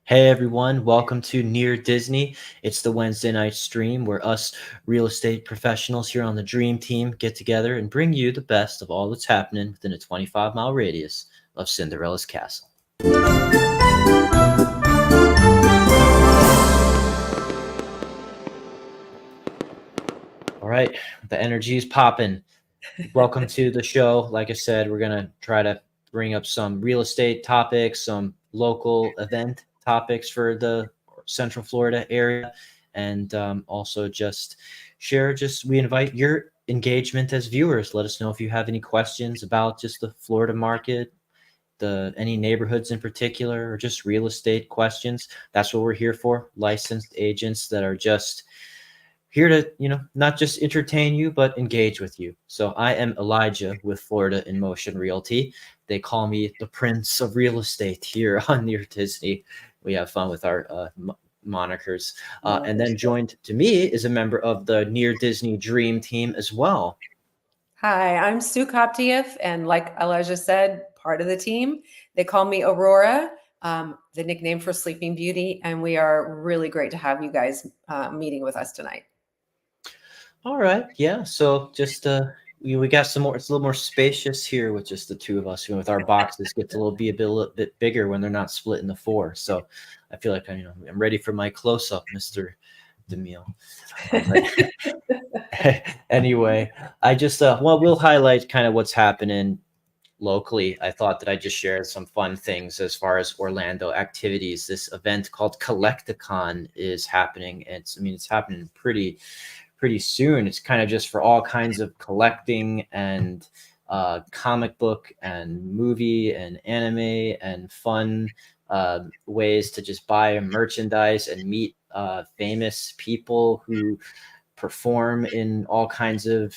Hey everyone, welcome to Near Disney. It's the Wednesday night stream where us real estate professionals here on the Dream Team get together and bring you the best of all that's happening within a 25-mile radius of Cinderella's castle. All right, the energy is popping. Welcome to the show. Like I said, we're going to try to bring up some real estate topics, some local event topics for the Central Florida area, and also just share. We invite your engagement as viewers. Let us know if you have any questions about just the Florida market, any neighborhoods in particular, or just real estate questions. That's what we're here for. Licensed agents that are just here to, not just entertain you, but engage with you. So I am Elijah with Florida in Motion Realty. They call me the Prince of Real Estate here on Near Disney. We have fun with our monikers. And then joined to me is a member of the Near Disney Dream Team as well. Hi, I'm 𝐇𝐀𝐖𝐊, and like Elijah said, part of the team. They call me Aurora, the nickname for Sleeping Beauty, and we are really great to have you guys meeting with us tonight. All right. Yeah. So just we got some more. It's a little more spacious here with just the two of us. With our boxes, gets a little bit bigger when they're not split into four. So I feel like I'm ready for my close up, Mr. DeMille. Anyway, I just we'll highlight kind of what's happening locally. I thought that I just shared some fun things as far as Orlando activities. This event called 𝐶OLLECTICON is happening. It's happening pretty soon. It's kind of just for all kinds of collecting and comic book and movie and anime and fun ways to just buy merchandise and meet famous people who perform in all kinds of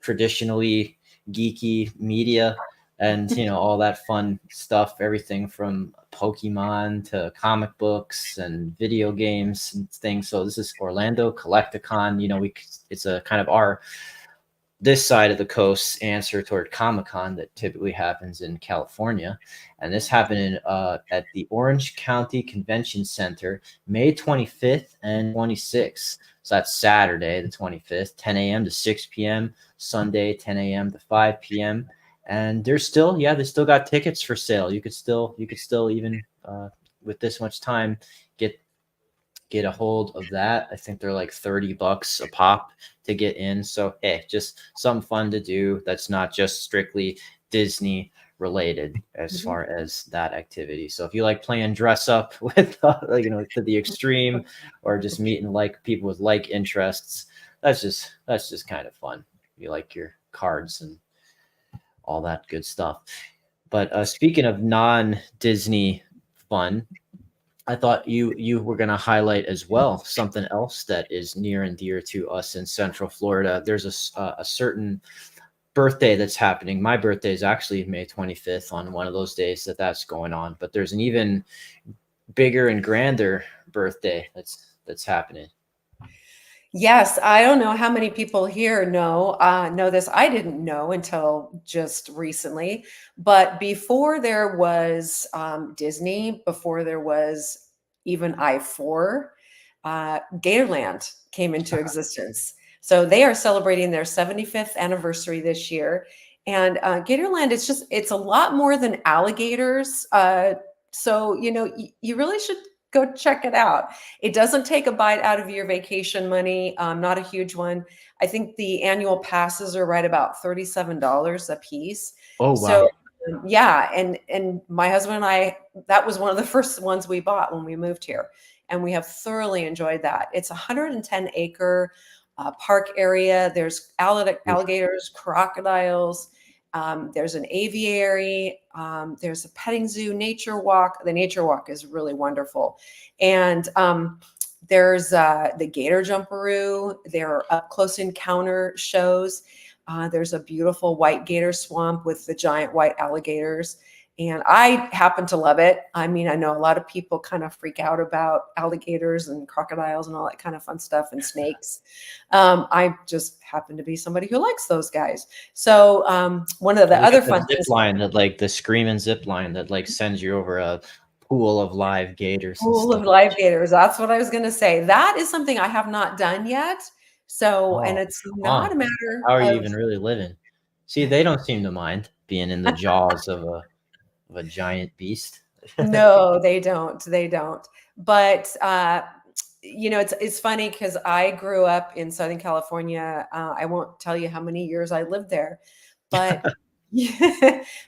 traditionally geeky media and all that fun stuff, everything from Pokemon to comic books and video games and things. So this is Orlando 𝐶OLLECTICON. It's a kind of this side of the coast's answer toward Comic-Con that typically happens in California. And this happened at the Orange County Convention Center, May 25th and 26th. So that's Saturday, the 25th, 10 a.m. to 6 p.m., Sunday, 10 a.m. to 5 p.m. And they still got tickets for sale. You could still even with this much time get a hold of that. I think they're like $30 a pop to get in. So hey, just something fun to do that's not just strictly Disney related as far as that activity. So if you like playing dress up with to the extreme, or just meeting like people with like interests, that's just kind of fun. You like your cards and all that good stuff. But speaking of non-Disney fun, I thought you were going to highlight as well something else that is near and dear to us in Central Florida. There's a certain birthday that's happening. My birthday is actually May 25th on one of those days that's going on. But there's an even bigger and grander birthday that's happening. Yes, I don't know how many people here know this. I didn't know until just recently. But before there was Disney, before there was even I-4, Gatorland came into existence. So they are celebrating their 75th anniversary this year. And Gatorland, it's a lot more than alligators. So, you really should go check it out. It doesn't take a bite out of your vacation money. Not a huge one. I think the annual passes are right about $37 a piece. Oh, wow. So yeah. And my husband and I, that was one of the first ones we bought when we moved here. And we have thoroughly enjoyed that. It's a 110-acre park area. There's alligators, crocodiles. There's an aviary. There's a petting zoo, nature walk. The nature walk is really wonderful. And there's the gator jumperoo. There are up close encounter shows. There's a beautiful white gator swamp with the giant white alligators. And I happen to love it. I mean, I know a lot of people kind of freak out about alligators and crocodiles and all that kind of fun stuff, and snakes. I just happen to be somebody who likes those guys. So one of the other fun zip line that the screaming zip line that sends you over a pool of live gators and Pool of stuff. live gators. That's what I was going to say. That is something I have not done yet. So, and Oh, it's come not a on. matter How are you of, even really living? See, they don't seem to mind being in the jaws of a giant beast. no, they don't. They don't. But, it's funny because I grew up in Southern California. I won't tell you how many years I lived there, but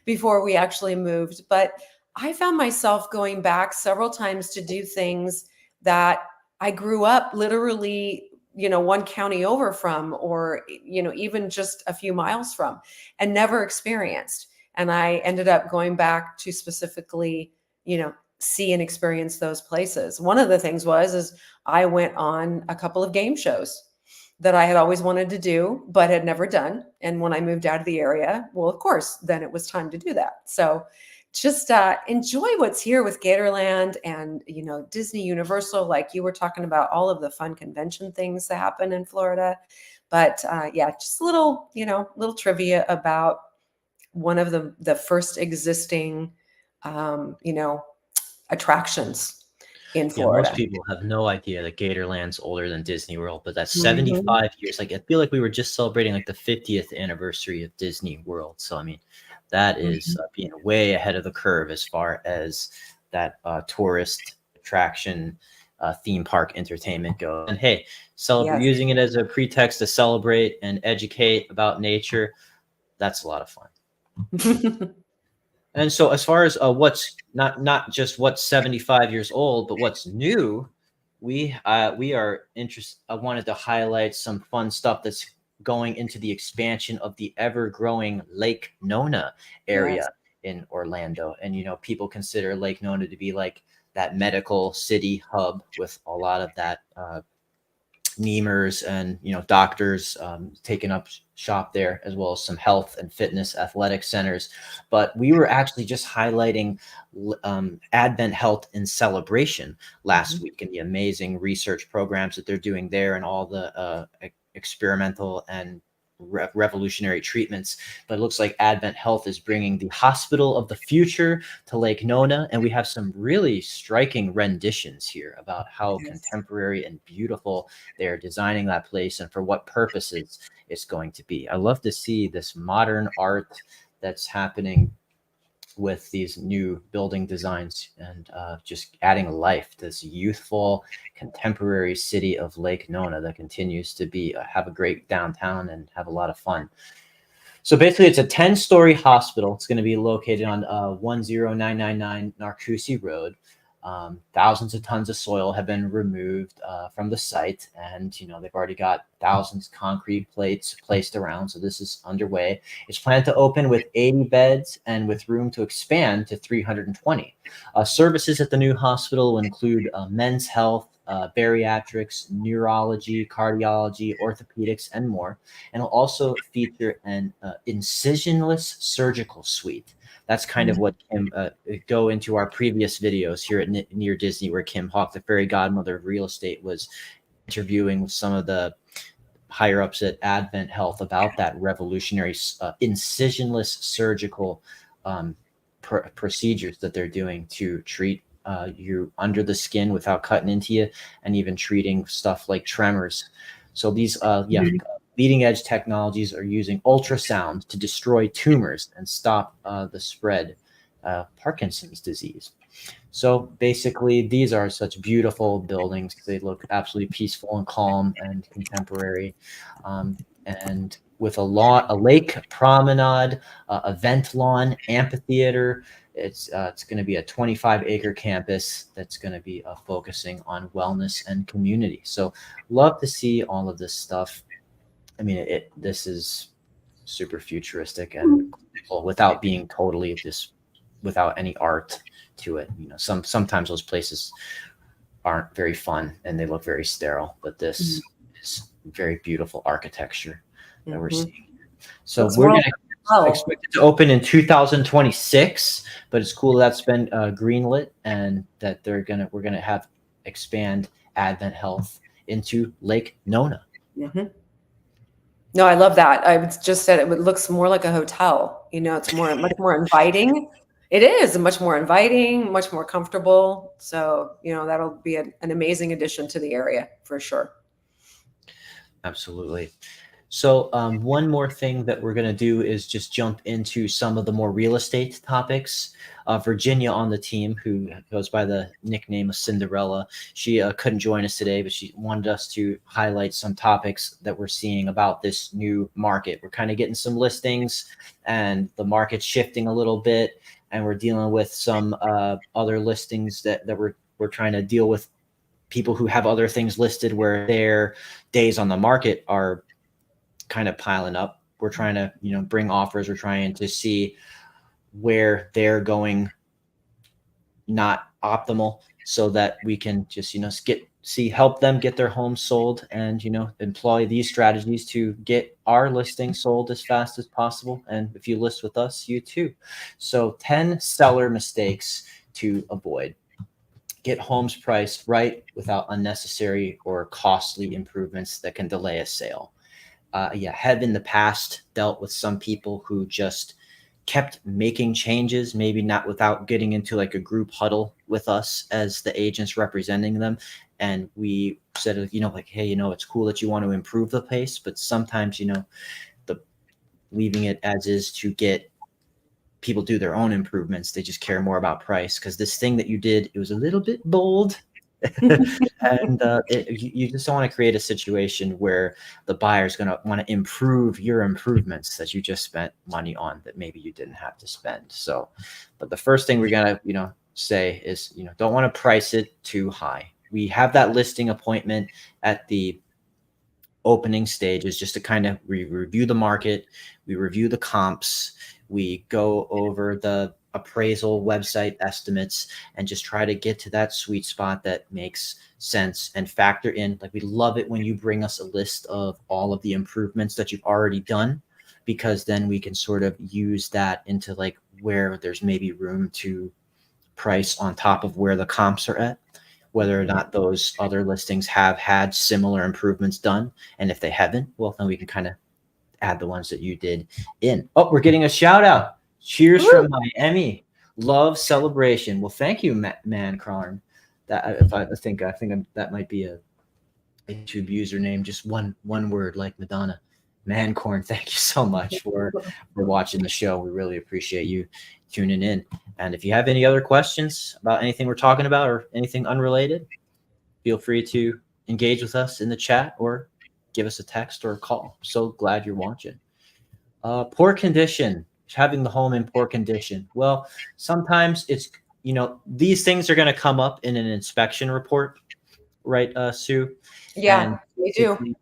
before we actually moved. But I found myself going back several times to do things that I grew up literally, one county over from, or, even just a few miles from, and never experienced. And I ended up going back to specifically, see and experience those places. One of the things is I went on a couple of game shows that I had always wanted to do, but had never done. And when I moved out of the area, well, of course, then it was time to do that. So just enjoy what's here with Gatorland and, Disney Universal, like you were talking about, all of the fun convention things that happen in Florida. But yeah, just a little, little trivia about one of the first existing, attractions in Yeah, most Florida. people have no idea that Gatorland's older than Disney World, but that's Mhm. 75 years. Like, I feel like we were just celebrating like the 50th anniversary of Disney World. So, I mean, that is Mhm. being way ahead of the curve as far as that tourist attraction, theme park entertainment goes. And hey, Yes. using it as a pretext to celebrate and educate about nature, that's a lot of fun. And so, as far as what's not just what's 75 years old, but what's new, we are interested. I wanted to highlight some fun stuff that's going into the expansion of the ever-growing Lake Nona Yes. area in Orlando. And people consider Lake Nona to be like that medical city hub with a lot of that Nemers and doctors taking up shop there, as well as some health and fitness athletic centers. But we were actually just highlighting Advent Health in Celebration last Mhm. week, and the amazing research programs that they're doing there, and all the experimental and revolutionary treatments. But it looks like Advent Health is bringing the hospital of the future to Lake Nona, and we have some really striking renditions here about how Yes. contemporary and beautiful they're designing that place and for what purposes it's going to be. I love to see this modern art that's happening with these new building designs, and just adding life to this youthful contemporary city of Lake Nona that continues to be have a great downtown and have a lot of fun. So basically, it's a 10-story hospital. It's going to be located on 10999 Narcousie Road. Thousands of tons of soil have been removed from the site, and they've already got thousands of concrete plates placed around. So this is underway. It's planned to open with 80 beds and with room to expand to 320. Services at the new hospital will include men's health, bariatrics, neurology, cardiology, orthopedics, and more. And it'll also feature an incisionless surgical suite. That's kind of Mhm. what Kim go into our previous videos here at Near Disney, where Kim Hawk, the fairy godmother of real estate, was interviewing with some of the higher ups at Advent Health about that revolutionary incisionless surgical procedures that they're doing to treat you under the skin without cutting into you, and even treating stuff like tremors. So these Mhm. leading edge technologies are using ultrasound to destroy tumors and stop the spread Parkinson's disease. So basically, these are such beautiful buildings. They look absolutely peaceful and calm and contemporary, and with a lake promenade, event lawn, amphitheater. It's going to be a 25-acre campus that's going to be focusing on wellness and community. So love to see all of this stuff. I mean, this is super futuristic and cool without being totally just without any art to it. Sometimes those places aren't very fun and they look very sterile, but this is very beautiful architecture that we're Mhm. seeing. So Looks we're more like gonna a hotel. expect it to open in 2026, but it's cool that's been greenlit, and that we're gonna have expand Advent Health into Lake Nona. Mhm. No, I love that. I just said it looks more like a hotel. It's much more inviting. It is much more inviting, much more comfortable. So, that'll be an amazing addition to the area for sure. Absolutely. So one more thing that we're going to do is just jump into some of the more real estate topics. Virginia on the team, who goes by the nickname of Cinderella, she couldn't join us today, but she wanted us to highlight some topics that we're seeing about this new market. We're kind of getting some listings and the market's shifting a little bit, and we're dealing with some other listings that we're trying to deal with, people who have other things listed where their days on the market are kind of piling up. We're trying to, bring offers. We're trying to see where they're going not optimal, so that we can just, help them get their home sold, and, employ these strategies to get our listing sold as fast as possible. And if you list with us, you too. So 10 seller mistakes to avoid. Get homes priced right without unnecessary or costly improvements that can delay a sale. Have in the past dealt with some people who just kept making changes, maybe not without getting into like a group huddle with us as the agents representing them. And we said, like, hey, it's cool that you want to improve the pace, but sometimes, the leaving it as is to get people do their own improvements. They just care more about price, because this thing that you did, it was a little bit bold. And you just don't want to create a situation where the buyer is going to want to improve your improvements that you just spent money on that maybe you didn't have to spend. So, but the first thing we're going to, say is, don't want to price it too high. We have that listing appointment at the opening stage, is just to kind of review the market. We review the comps. We go over the appraisal website estimates and just try to get to that sweet spot that makes sense and factor in. Like, we love it when you bring us a list of all of the improvements that you've already done, because then we can sort of use that into like where there's maybe room to price on top of where the comps are at, whether or not those other listings have had similar improvements done. And if they haven't, well, then we can kind of add the ones that you did in. Oh, we're getting a shout out. Cheers from Miami. Love celebration. Well, thank you, man, Karn. That I think that might be a YouTube username, just one word, like Madonna. Mancorn, thank you so much for watching the show. We really appreciate you tuning in. And if you have any other questions about anything we're talking about or anything unrelated, feel free to engage with us in the chat or give us a text or a call. So glad you're watching. Poor condition, having the home in poor condition. Well, sometimes it's, these things are going to come up in an inspection report, right, Sue? Yeah, And we do.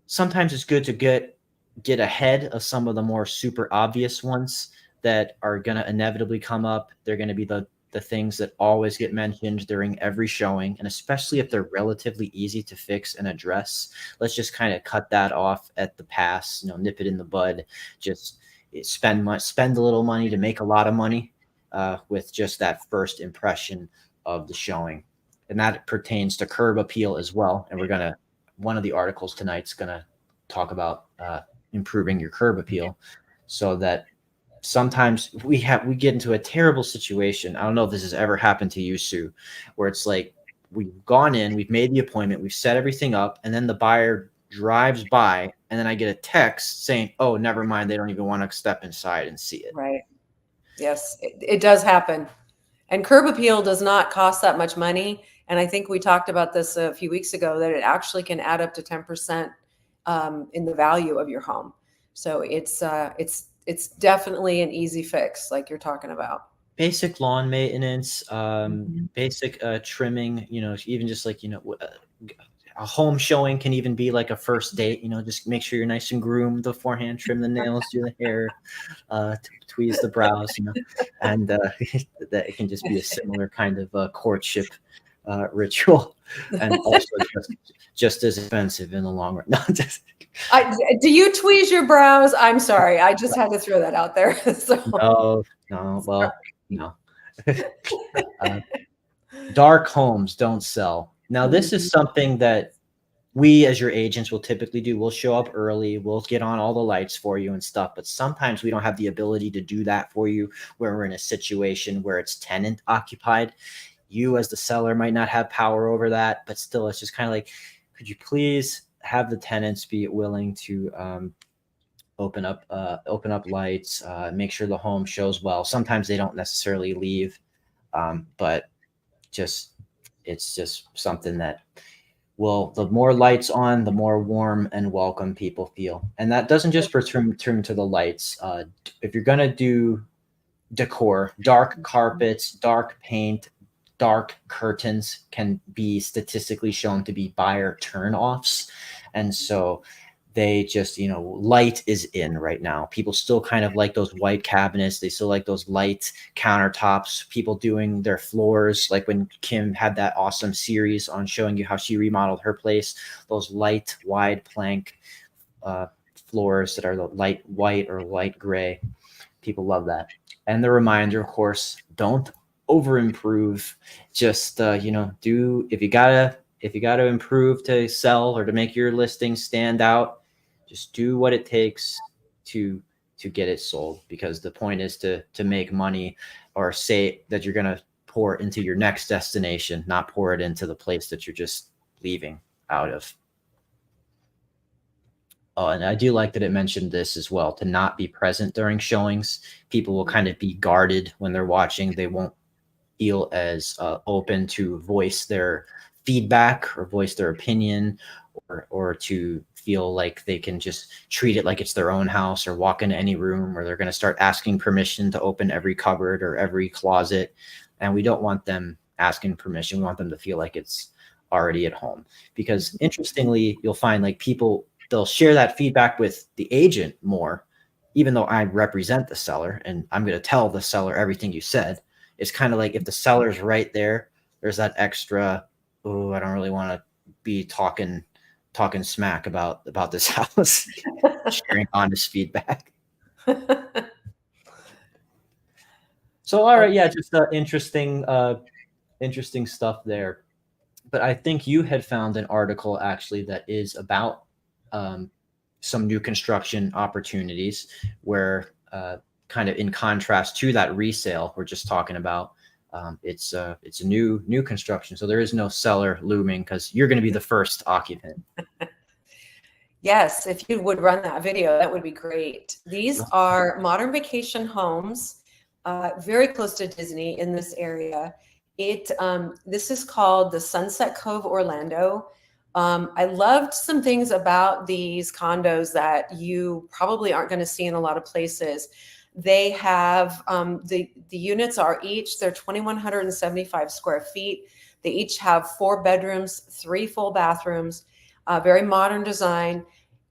sometimes it's good to get ahead of some of the more super obvious ones that are going to inevitably come up. They're going to be the things that always get mentioned during every showing, and especially if they're relatively easy to fix and address. Let's just kind of cut that off at the pass, nip it in the bud. Just spend a little money to make a lot of money with just that first impression of the showing. And that pertains to curb appeal as well. And one of the articles tonight's gonna talk about improving your curb appeal, so that sometimes we get into a terrible situation. I don't know if this has ever happened to you, Sue, where it's like, we've gone in, we've made the appointment, we've set everything up, and then the buyer drives by, and then I get a text saying, oh, never mind, they don't even want to step inside and see it. Right. Yes, it does happen. And curb appeal does not cost that much money. And I think we talked about this a few weeks ago, that it actually can add up to 10% in the value of your home. So it's definitely an easy fix, like you're talking about. Basic lawn maintenance, basic trimming, even just like, a home showing can even be like a first date, just make sure you're nice and groomed beforehand, trim the nails, do the hair, tweeze the brows, and that it can just be a similar kind of courtship ritual, and also just as expensive in the long run. Do you tweeze your brows? I'm sorry. I just had to throw that out there. So. No, well, no. Dark homes don't sell. Now, this is something that we as your agents will typically do, we'll show up early, we'll get on all the lights for you and stuff, but sometimes we don't have the ability to do that for you where we're in a situation where it's tenant occupied. You as the seller might not have power over that, but still it's just kind of like, could you please have the tenants be willing to open up lights, make sure the home shows well. Sometimes they don't necessarily leave, but just it's just something that will, the more lights on, the more warm and welcome people feel. And that doesn't just return to the lights. If you're gonna do decor, dark carpets, dark paint, dark curtains can be statistically shown to be buyer turn-offs. And so they just, light is in right now. People still kind of like those white cabinets. They still like those light countertops. People doing their floors, like when Kim had that awesome series on showing you how she remodeled her place, those light, wide plank floors that are the light white or light gray. People love that. And the reminder, of course, don't over improve. Just do, if you gotta improve to sell or to make your listing stand out, just do what it takes to get it sold, because the point is to make money, or say that you're gonna pour it into your next destination, not pour it into the place that you're just leaving out of. Oh, and I do like that it mentioned this as well, to not be present during showings. People will kind of be guarded when they're watching. They won't feel as open to voice their feedback or voice their opinion, or to feel like they can just treat it like it's their own house, or walk into any room, or they're going to start asking permission to open every cupboard or every closet. And we don't want them asking permission. We want them to feel like it's already at home. Because interestingly, you'll find like people, they'll share that feedback with the agent more, even though I represent the seller and I'm going to tell the seller everything you said. It's kind of like, if the seller's right there, there's that extra, oh, I don't really want to be talking smack about this house, sharing honest feedback. So, all right, yeah, just interesting stuff there. But I think you had found an article actually that is about some new construction opportunities, where kind of in contrast to that resale we're just talking about, it's a new construction. So there is no seller looming, because you're going to be the first occupant. Yes, if you would run that video, that would be great. These are modern vacation homes, very close to Disney in this area. This is called the Sunset Cove Orlando. I loved some things about these condos that you probably aren't going to see in a lot of places. They have the units are each, they're 2,175 square feet. They each have 4 bedrooms, 3 full bathrooms, very modern design.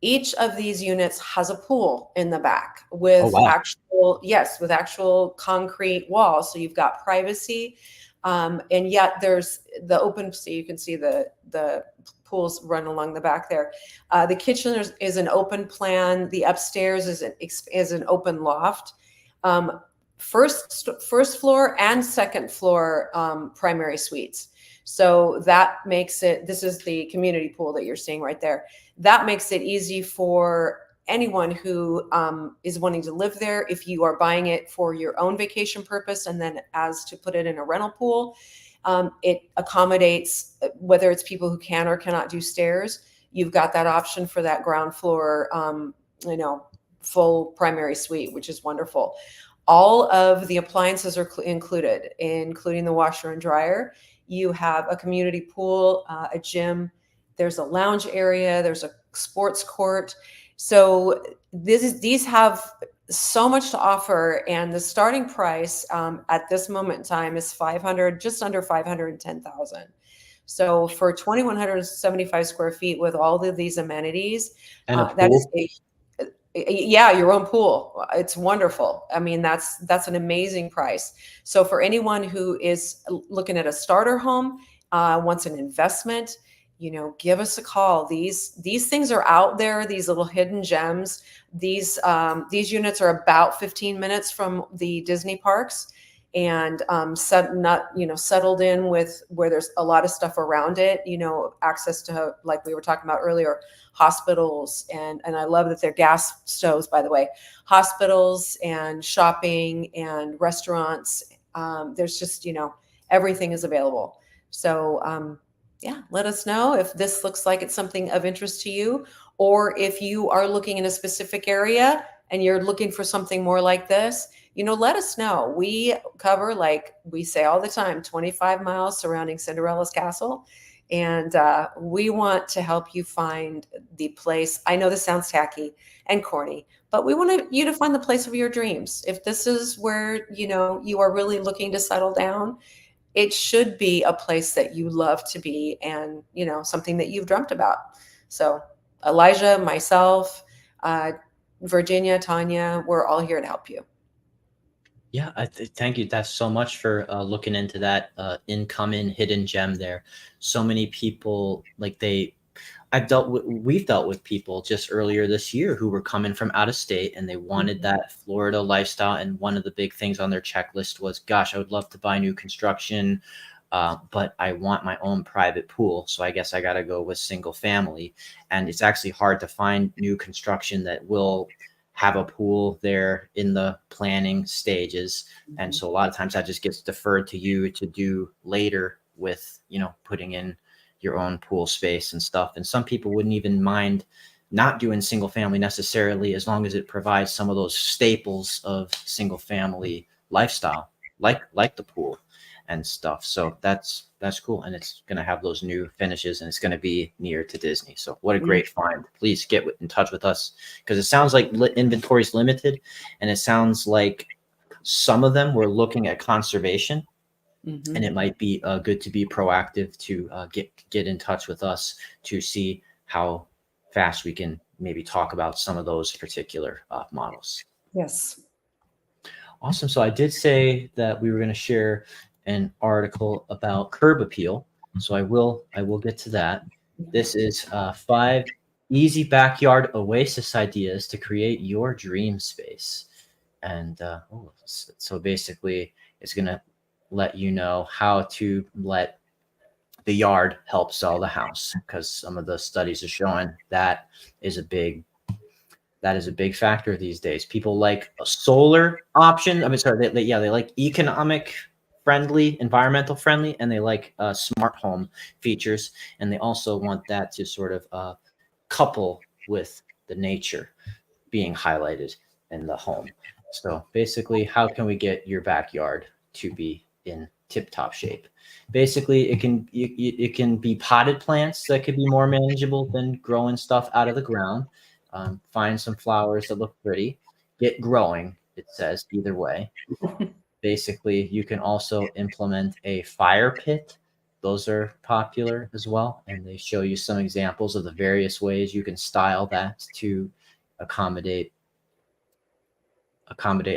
Each of these units has a pool in the back with with actual concrete walls. So you've got privacy. And yet there's the open, so you can see the pools run along the back there. The kitchen is an open plan. The upstairs is an open loft. First floor and second floor primary suites. So that makes it, this is the community pool that you're seeing right there. That makes it easy for anyone who is wanting to live there. If you are buying it for your own vacation purpose and then as to put it in a rental pool, it accommodates whether it's people who can or cannot do stairs. You've got that option for that ground floor, full primary suite, which is wonderful. All of the appliances are included, including the washer and dryer. You have a community pool, a gym. There's a lounge area. There's a sports court. So these have so much to offer, and the starting price at this moment in time is just under 510,000. So for 2,175 square feet with all of these amenities, And that is your own pool. It's wonderful. I mean, that's an amazing price. So for anyone who is looking at a starter home, wants an investment, give us a call. These things are out there, these little hidden gems. These units are about 15 minutes from the Disney parks. and settled in with where there's a lot of stuff around it, access to, like we were talking about earlier, hospitals, and I love that they're gas stoves, by the way, hospitals and shopping and restaurants. There's just, everything is available. So yeah, let us know if this looks like it's something of interest to you, or if you are looking in a specific area and you're looking for something more like this, let us know. We cover, like we say all the time, 25 miles surrounding Cinderella's castle. And we want to help you find the place. I know this sounds tacky and corny, but we want you to find the place of your dreams. If this is where, you are really looking to settle down, it should be a place that you love to be, and, something that you've dreamt about. So Elijah, myself, Virginia, Tanya, we're all here to help you. Yeah, thank you. That's so much for looking into that incoming hidden gem there. So many people, we've dealt with people just earlier this year who were coming from out of state, and they wanted that Florida lifestyle. And one of the big things on their checklist was, gosh, I would love to buy new construction, but I want my own private pool. So I guess I got to go with single family. And it's actually hard to find new construction that will have a pool there in the planning stages. And so a lot of times that just gets deferred to you to do later with, putting in your own pool space and stuff. And some people wouldn't even mind not doing single family necessarily, as long as it provides some of those staples of single family lifestyle, like the pool and stuff. So that's cool. And it's going to have those new finishes, and it's going to be near to Disney. So what a great find. Please get in touch with us, because it sounds like inventory is limited, and it sounds like some of them were looking at conservation. And it might be good to be proactive to get in touch with us to see how fast we can maybe talk about some of those particular models. Yes. Awesome. So I did say that we were going to share an article about curb appeal. So I will get to that. This is 5 easy backyard oasis ideas to create your dream space. And so basically it's going to let you know how to let the yard help sell the house, because some of the studies are showing that is a big factor these days. People like a solar option. I mean, sorry, they like economic friendly, environmental friendly, and they like smart home features. And they also want that to sort of couple with the nature being highlighted in the home. So basically, how can we get your backyard to be in tip-top shape? Basically, it can be potted plants that could be more manageable than growing stuff out of the ground. Find some flowers that look pretty, get growing, it says, either way. Basically, you can also implement a fire pit. Those are popular as well, and they show you some examples of the various ways you can style that to accommodate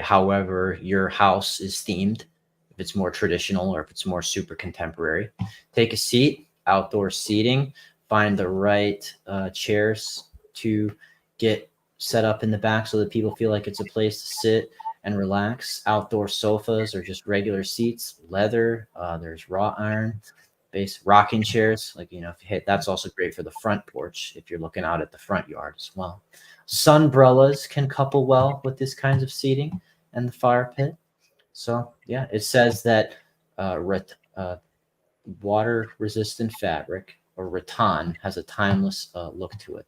however your house is themed, if it's more traditional or if it's more super contemporary. Take a seat, outdoor seating, find the right chairs to get set up in the back so that people feel like it's a place to sit and relax. Outdoor sofas or just regular seats, leather, there's wrought iron, base rocking chairs. Like, that's also great for the front porch if you're looking out at the front yard as well. Sunbrellas can couple well with this kinds of seating and the fire pit. So yeah, it says that water resistant fabric, or rattan, has a timeless look to it.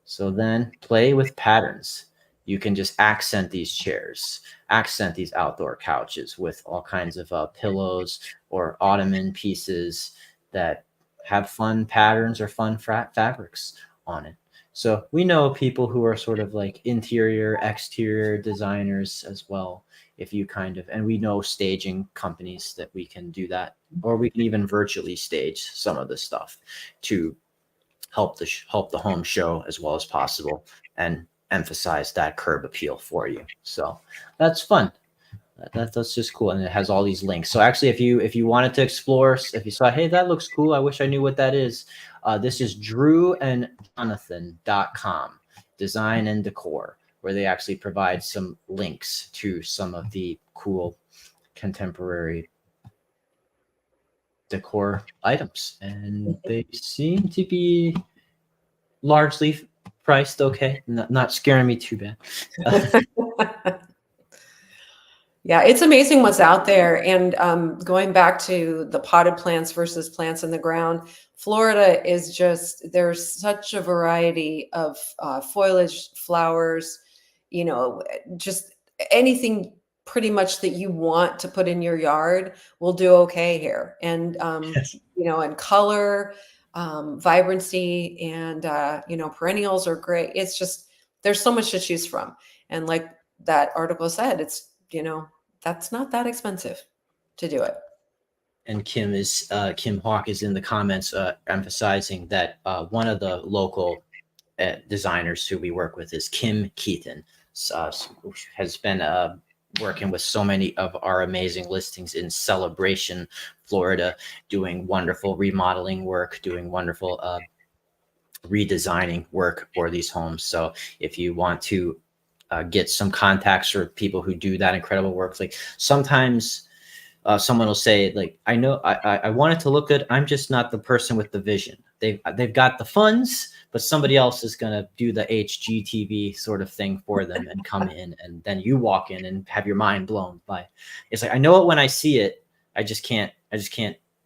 So then play with patterns. You can just accent these chairs, accent these outdoor couches with all kinds of pillows or ottoman pieces that have fun patterns or fun fabrics on it. So we know people who are sort of like interior, exterior designers as well. And we know staging companies that we can do that, or we can even virtually stage some of this stuff to help the home show as well as possible and emphasize that curb appeal for you. So that's fun. That's just cool, and it has all these links. So actually, if you wanted to explore, if you saw, hey, that looks cool, I wish I knew what that is. This is drewandjonathan.com, design and decor, where they actually provide some links to some of the cool contemporary decor items, and they seem to be largely priced okay, not scaring me too bad. Yeah, it's amazing what's out there. And going back to the potted plants versus plants in the ground, Florida is just, there's such a variety of foliage, flowers, you know, just anything pretty much that you want to put in your yard will do okay here. And, Yes. you know, and color, vibrancy, and, you know, perennials are great. It's just, there's so much to choose from. And like that article said, it's, you know, that's not that expensive to do it. And Kim Hawk is in the comments emphasizing that one of the local designers who we work with is 𝐇𝐀𝐖𝐊, has been working with so many of our amazing listings in Celebration, Florida, doing wonderful remodeling work, doing wonderful redesigning work for these homes. So if you want to get some contacts for people who do that incredible work, like sometimes someone will say, like, I know I want it to look good, I'm just not the person with the vision. They've got the funds, but somebody else is going to do the HGTV sort of thing for them and come in, and then you walk in and have your mind blown by. It's like, I know it when I see it, I just can't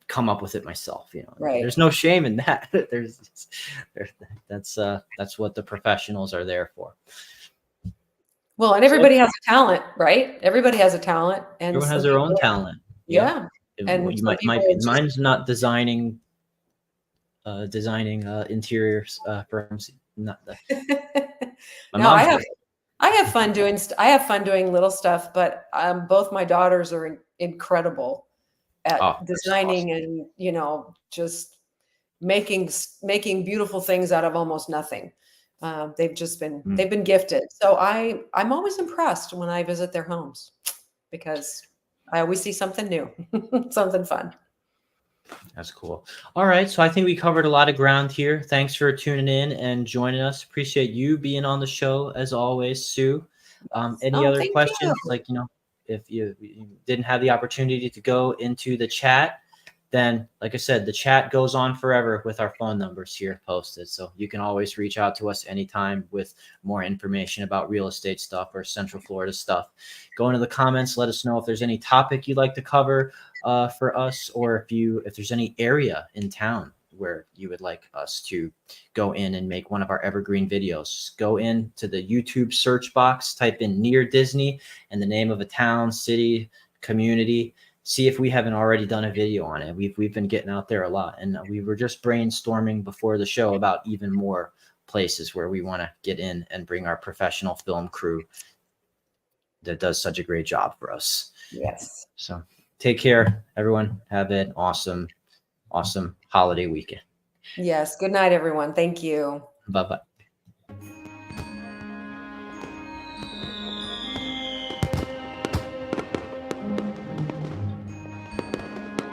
come up with it myself, you know. Right. There's no shame in that. That's what the professionals are there for. Well, and everybody has a talent, right? Everybody has a talent, and Everyone has their own talent. Yeah. And you might mine's not designing interiors firms. Not that. No, I have fun doing I have fun doing little stuff, but both my daughters are incredible at designing, awesome. And you know, just making beautiful things out of almost nothing. They've just been they've been gifted. So I'm always impressed when I visit their homes, because I always see something new, something fun. That's cool. All right. So I think we covered a lot of ground here. Thanks for tuning in and joining us. Appreciate you being on the show as always, Sue. Any other questions? Like, you know, if you didn't have the opportunity to go into the chat, then like I said, the chat goes on forever with our phone numbers here posted. So you can always reach out to us anytime with more information about real estate stuff or Central Florida stuff. Go into the comments. Let us know if there's any topic you'd like to cover for us, or if there's any area in town where you would like us to go in and make one of our evergreen videos. Just go into the YouTube search box, type in near Disney and the name of a town, city, community. See if we haven't already done a video on it. We've been getting out there a lot, and we were just brainstorming before the show about even more places where we want to get in and bring our professional film crew that does such a great job for us. Yes. So take care, everyone. Have an awesome holiday weekend. Yes. Good night, everyone. Thank you. Bye-bye.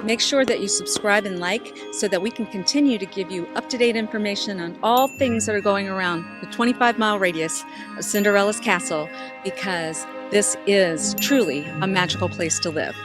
Make sure that you subscribe and like so that we can continue to give you up-to-date information on all things that are going around the 25-mile radius of Cinderella's Castle, because this is truly a magical place to live.